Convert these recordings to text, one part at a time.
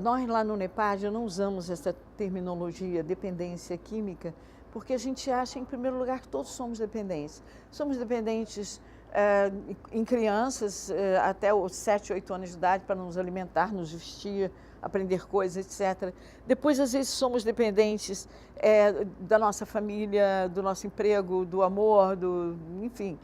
Nós lá no NEPAD não usamos essa terminologia dependência química, porque a gente acha, em primeiro lugar, que todos somos dependentes. Somos dependentes em crianças até os 7, 8 anos de idade para nos alimentar, nos vestir, aprender coisas, etc. Depois, às vezes, somos dependentes da nossa família, do nosso emprego, do amor, enfim.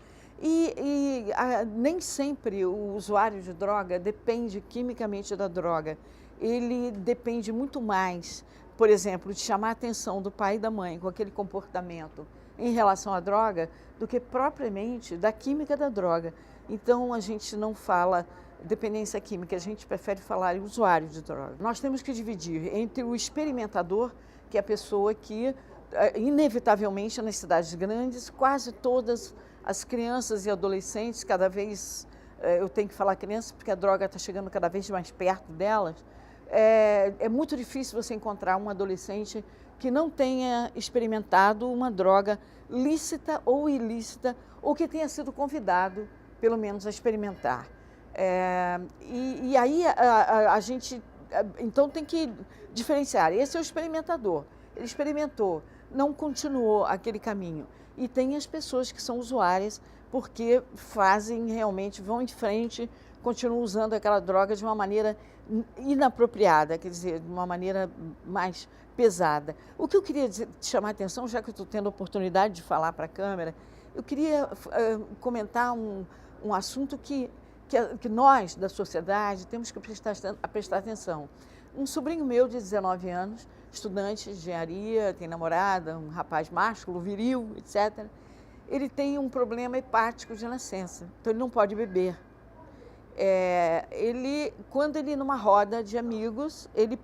Nem sempre o usuário de droga depende quimicamente da droga. Ele depende muito mais, por exemplo, de chamar a atenção do pai e da mãe com aquele comportamento em relação à droga, do que propriamente da química da droga. Então, a gente não fala dependência química, a gente prefere falar em usuário de droga. Nós temos que dividir entre o experimentador, que é a pessoa que, inevitavelmente, nas cidades grandes, quase todas as crianças e adolescentes, cada vez, eu tenho que falar crianças, porque a droga está chegando cada vez mais perto delas, é muito difícil você encontrar um adolescente que não tenha experimentado uma droga lícita ou ilícita, ou que tenha sido convidado, pelo menos, a experimentar. Aí a gente, então, tem que diferenciar. Esse é o experimentador. Ele experimentou, não continuou aquele caminho. E tem as pessoas que são usuárias, porque fazem realmente, vão em frente, continuam usando aquela droga de uma maneira inapropriada, quer dizer, de uma maneira mais pesada. O que eu queria chamar a atenção, já que eu estou tendo a oportunidade de falar para a câmera, eu queria comentar um assunto que nós, da sociedade, temos que prestar atenção. Um sobrinho meu de 19 anos, estudante de engenharia, tem namorada, um rapaz másculo, viril, etc. Ele tem um problema hepático de nascença, então ele não pode beber. Quando ele, numa roda de amigos, ele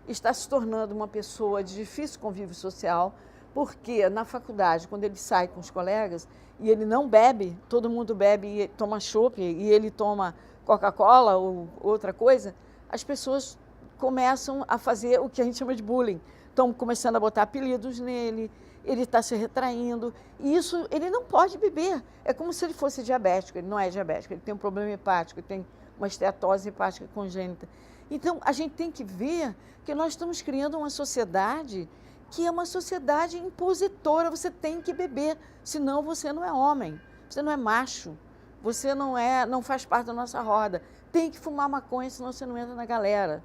está se tornando uma pessoa de difícil convívio social, porque na faculdade, quando ele sai com os colegas e ele não bebe, todo mundo bebe e toma chopp e ele toma Coca-Cola ou outra coisa, as pessoas começam a fazer o que a gente chama de bullying. Estão começando a botar apelidos nele, ele está se retraindo, e isso ele não pode beber. É como se ele fosse diabético, ele não é diabético, ele tem um problema hepático, ele tem uma esteatose hepática congênita. Então, a gente tem que ver que nós estamos criando uma sociedade que é uma sociedade impositora. Você tem que beber, senão você não é homem, você não é macho, você não faz parte da nossa roda. Tem que fumar maconha, senão você não entra na galera.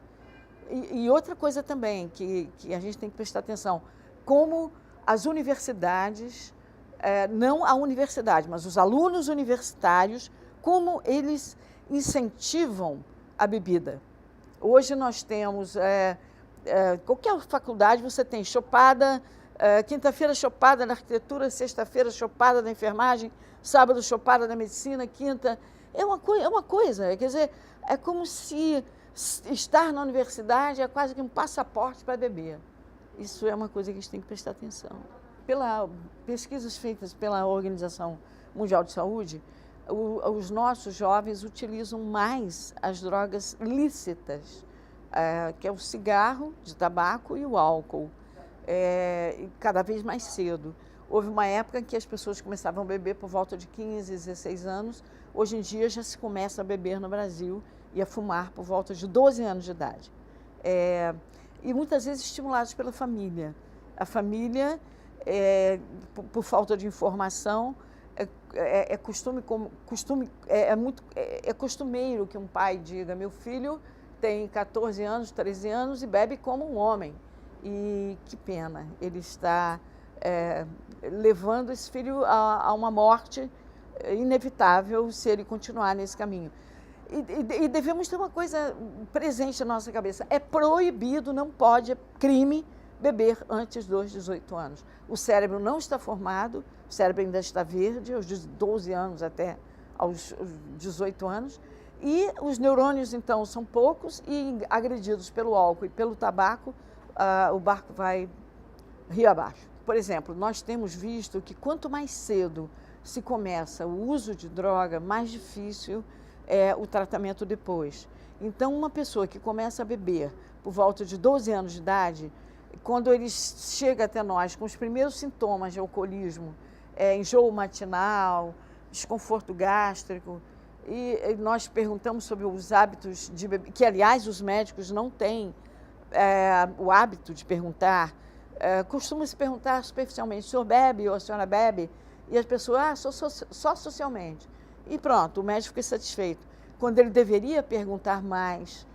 E outra coisa também que a gente tem que prestar atenção, como as universidades, não a universidade, mas os alunos universitários, como eles incentivam a bebida. Hoje nós temos, qualquer faculdade você tem chopada, quinta-feira chopada na arquitetura, sexta-feira chopada na enfermagem, sábado chopada na medicina, quinta. É uma coisa, quer dizer, é como se estar na universidade é quase que um passaporte para beber. Isso é uma coisa que a gente tem que prestar atenção. Pelas pesquisas feitas pela Organização Mundial de Saúde, os nossos jovens utilizam mais as drogas lícitas, que é o cigarro de tabaco e o álcool, cada vez mais cedo. Houve uma época em que as pessoas começavam a beber por volta de 15, 16 anos. Hoje em dia já se começa a beber no Brasil e a fumar por volta de 12 anos de idade. E muitas vezes estimulados pela família. A família, por falta de informação, é costumeiro que um pai diga: meu filho tem 14 anos, 13 anos e bebe como um homem. E que pena, ele está levando esse filho a uma morte inevitável se ele continuar nesse caminho. E devemos ter uma coisa presente na nossa cabeça: é proibido, não pode, é crime beber antes dos 18 anos. O cérebro não está formado, o cérebro ainda está verde, aos 12 anos até aos 18 anos, e os neurônios, então, são poucos, e agredidos pelo álcool e pelo tabaco, o barco vai rio abaixo. Por exemplo, nós temos visto que quanto mais cedo se começa o uso de droga, mais difícil é o tratamento depois. Então, uma pessoa que começa a beber por volta de 12 anos de idade, quando ele chega até nós com os primeiros sintomas de alcoolismo, enjoo matinal, desconforto gástrico, e nós perguntamos sobre os hábitos de beber, que, aliás, os médicos não têm o hábito de perguntar, costuma se perguntar superficialmente, o senhor bebe ou a senhora bebe? E as pessoas, só socialmente. E pronto, o médico fica satisfeito. Quando ele deveria perguntar mais,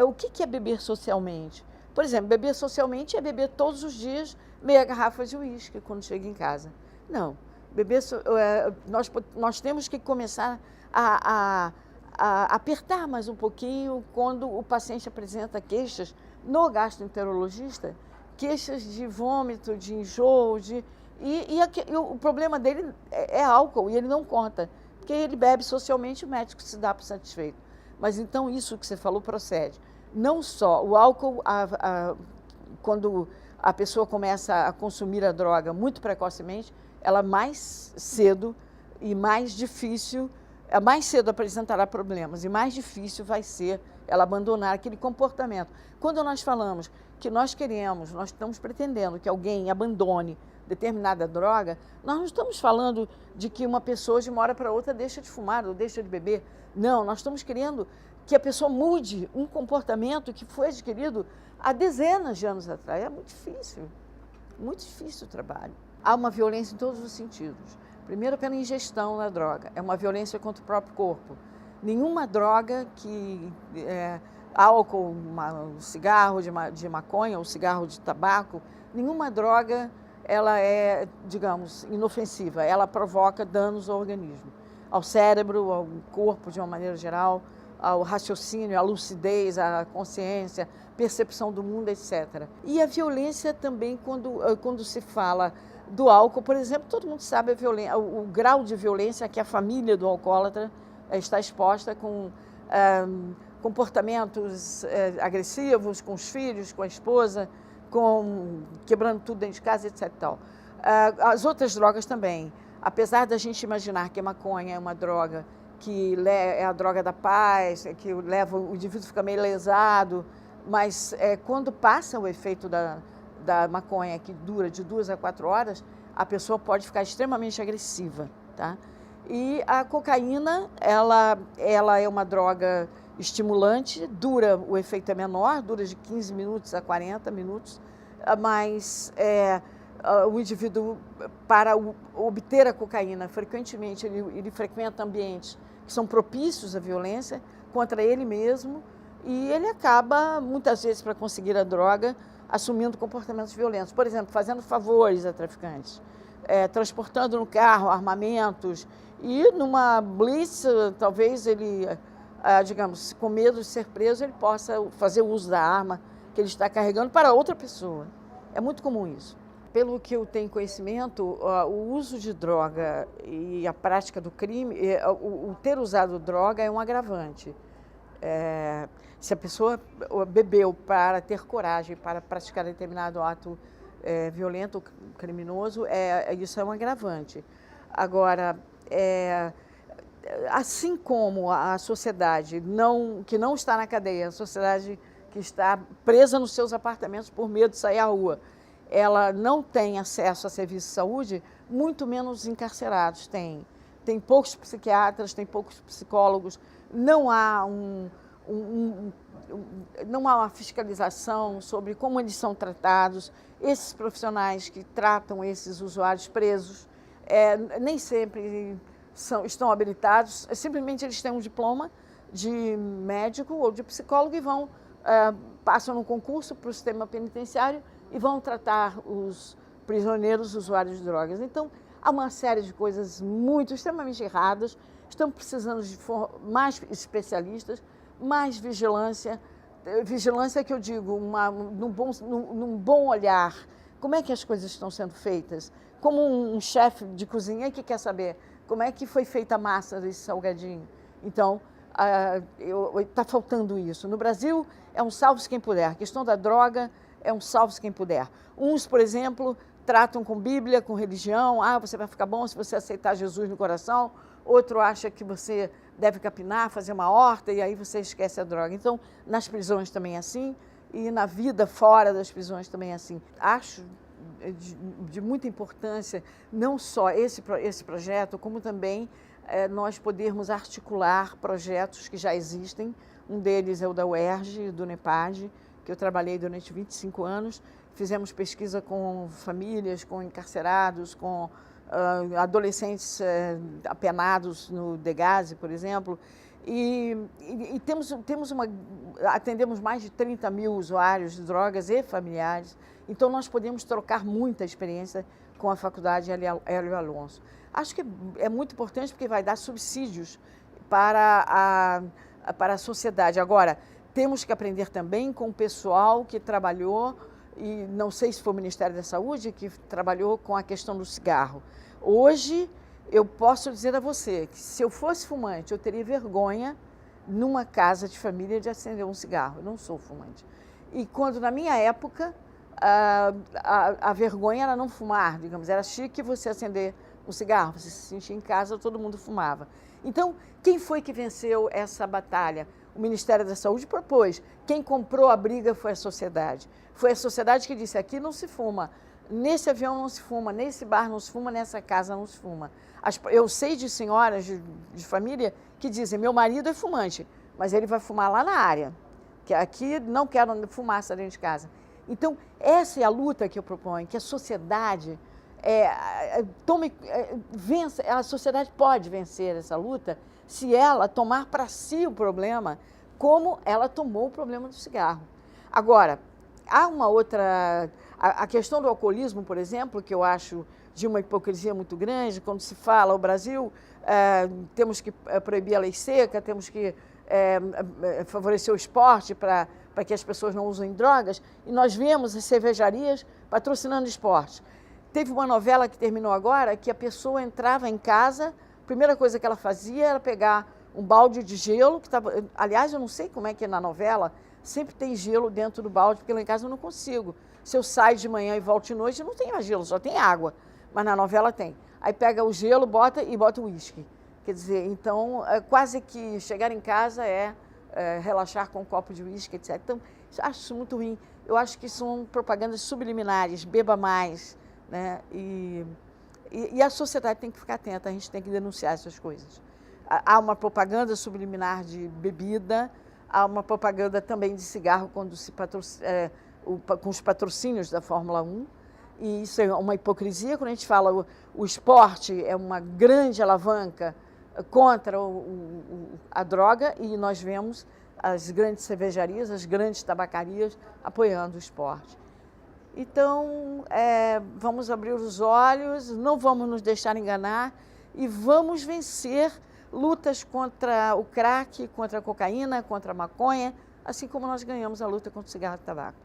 o que é beber socialmente? Por exemplo, beber socialmente é beber todos os dias meia garrafa de uísque quando chega em casa. Não, nós temos que começar a apertar mais um pouquinho quando o paciente apresenta queixas no gastroenterologista, queixas de vômito, de enjoo, e o problema dele é álcool e ele não conta, porque ele bebe socialmente, o médico se dá por satisfeito. Mas então isso que você falou procede. Não só o álcool, quando a pessoa começa a consumir a droga muito precocemente, ela mais cedo e mais difícil, mais cedo apresentará problemas e mais difícil vai ser ela abandonar aquele comportamento. Quando nós falamos que nós estamos pretendendo que alguém abandone determinada droga, nós não estamos falando de que uma pessoa de uma hora para outra deixa de fumar ou deixa de beber. Não, nós estamos querendo que a pessoa mude um comportamento que foi adquirido há dezenas de anos atrás. É muito difícil o trabalho. Há uma violência em todos os sentidos. Primeiro, pela ingestão da droga, é uma violência contra o próprio corpo. Nenhuma droga álcool, cigarro de maconha ou cigarro de tabaco, nenhuma droga ela é, digamos, inofensiva, ela provoca danos ao organismo, ao cérebro, ao corpo de uma maneira geral, ao raciocínio, à lucidez, à consciência, percepção do mundo, etc. E a violência também, quando se fala do álcool, por exemplo, todo mundo sabe o grau de violência que a família do alcoólatra está exposta com comportamentos agressivos com os filhos, com a esposa, quebrando tudo dentro de casa, etc. As outras drogas também. Apesar da gente imaginar que a maconha é uma droga que é a droga da paz, que leva o indivíduo a ficar meio lesado, mas quando passa o efeito da maconha, que dura de 2 a 4 horas, a pessoa pode ficar extremamente agressiva, tá? E a cocaína, ela é uma droga estimulante, o efeito é menor, dura de 15 minutos a 40 minutos, mas o indivíduo, para obter a cocaína, frequentemente ele frequenta ambientes que são propícios à violência contra ele mesmo, e ele acaba, muitas vezes, para conseguir a droga, assumindo comportamentos violentos. Por exemplo, fazendo favores a traficantes, transportando no carro armamentos, e numa blitz, talvez ele, digamos, com medo de ser preso, ele possa fazer uso da arma que ele está carregando para outra pessoa. É muito comum isso. Pelo que eu tenho conhecimento, o uso de droga e a prática do crime, o ter usado droga é um agravante. Se a pessoa bebeu para ter coragem para praticar determinado ato violento, criminoso, isso é um agravante. Agora, assim como a sociedade que não está na cadeia, a sociedade que está presa nos seus apartamentos por medo de sair à rua, ela não tem acesso a serviço de saúde, muito menos encarcerados tem. Tem poucos psiquiatras, tem poucos psicólogos, não há não há uma fiscalização sobre como eles são tratados. Esses profissionais que tratam esses usuários presos nem sempre estão habilitados, simplesmente eles têm um diploma de médico ou de psicólogo e passam no concurso para o sistema penitenciário e vão tratar os prisioneiros usuários de drogas. Então, há uma série de coisas extremamente erradas. Estamos precisando de mais especialistas, mais vigilância. Vigilância que eu digo, num bom olhar. Como é que as coisas estão sendo feitas? Como um chefe de cozinha que quer saber como é que foi feita a massa desse salgadinho. Então, está faltando isso. No Brasil, é um salve-se quem puder. A questão da droga é um salve-se quem puder. Uns, por exemplo, tratam com Bíblia, com religião. Você vai ficar bom se você aceitar Jesus no coração. Outro acha que você deve capinar, fazer uma horta, e aí você esquece a droga. Então, nas prisões também é assim, e na vida fora das prisões também é assim. Acho de muita importância não só esse projeto, como também nós podermos articular projetos que já existem. Um deles é o da UERJ, do NEPAD, que eu trabalhei durante 25 anos. Fizemos pesquisa com famílias, com encarcerados, com adolescentes apenados no Degase, por exemplo. E atendemos mais de 30 mil usuários de drogas e familiares. Então, nós podemos trocar muita experiência com a Faculdade Hélio Alonso. Acho que é muito importante porque vai dar subsídios para a sociedade. Agora, temos que aprender também com o pessoal que trabalhou, e não sei se foi o Ministério da Saúde, que trabalhou com a questão do cigarro. Hoje, eu posso dizer a você que se eu fosse fumante, eu teria vergonha numa casa de família de acender um cigarro. Eu não sou fumante. E quando, na minha época, a vergonha era não fumar, digamos, era chique você acender um cigarro, você se sentia em casa, todo mundo fumava. Então, quem foi que venceu essa batalha? O Ministério da Saúde propôs. Quem comprou a briga foi a sociedade. Foi a sociedade que disse, aqui não se fuma, nesse avião não se fuma, nesse bar não se fuma, nessa casa não se fuma. Eu sei de senhoras de família que dizem, meu marido é fumante, mas ele vai fumar lá na área, que aqui não quero fumaça dentro de casa. Então, essa é a luta que eu proponho, que a sociedade vença, a sociedade pode vencer essa luta se ela tomar para si o problema, como ela tomou o problema do cigarro. Agora, há uma outra... A questão do alcoolismo, por exemplo, que eu acho de uma hipocrisia muito grande, quando se fala o Brasil, temos que proibir a lei seca, temos que favorecer o esporte para que as pessoas não usem drogas, e nós vemos as cervejarias patrocinando esporte. Teve uma novela que terminou agora, que a pessoa entrava em casa, a primeira coisa que ela fazia era pegar um balde de gelo, que estava... Aliás, eu não sei como é que na novela sempre tem gelo dentro do balde, porque lá em casa eu não consigo. Se eu saio de manhã e volto de noite, não tem mais gelo, só tem água. Mas na novela tem. Aí pega o gelo, bota o uísque. Quer dizer, então, quase que chegar em casa relaxar com um copo de uísque, etc. Então, acho isso muito ruim. Eu acho que são propagandas subliminares, beba mais, né? E a sociedade tem que ficar atenta, a gente tem que denunciar essas coisas. Há uma propaganda subliminar de bebida, há uma propaganda também de cigarro quando se com os patrocínios da Fórmula 1, e isso é uma hipocrisia quando a gente fala o esporte é uma grande alavanca contra a droga, e nós vemos as grandes cervejarias, as grandes tabacarias apoiando o esporte. Então, vamos abrir os olhos, não vamos nos deixar enganar e vamos vencer lutas contra o crack, contra a cocaína, contra a maconha, assim como nós ganhamos a luta contra o cigarro e tabaco.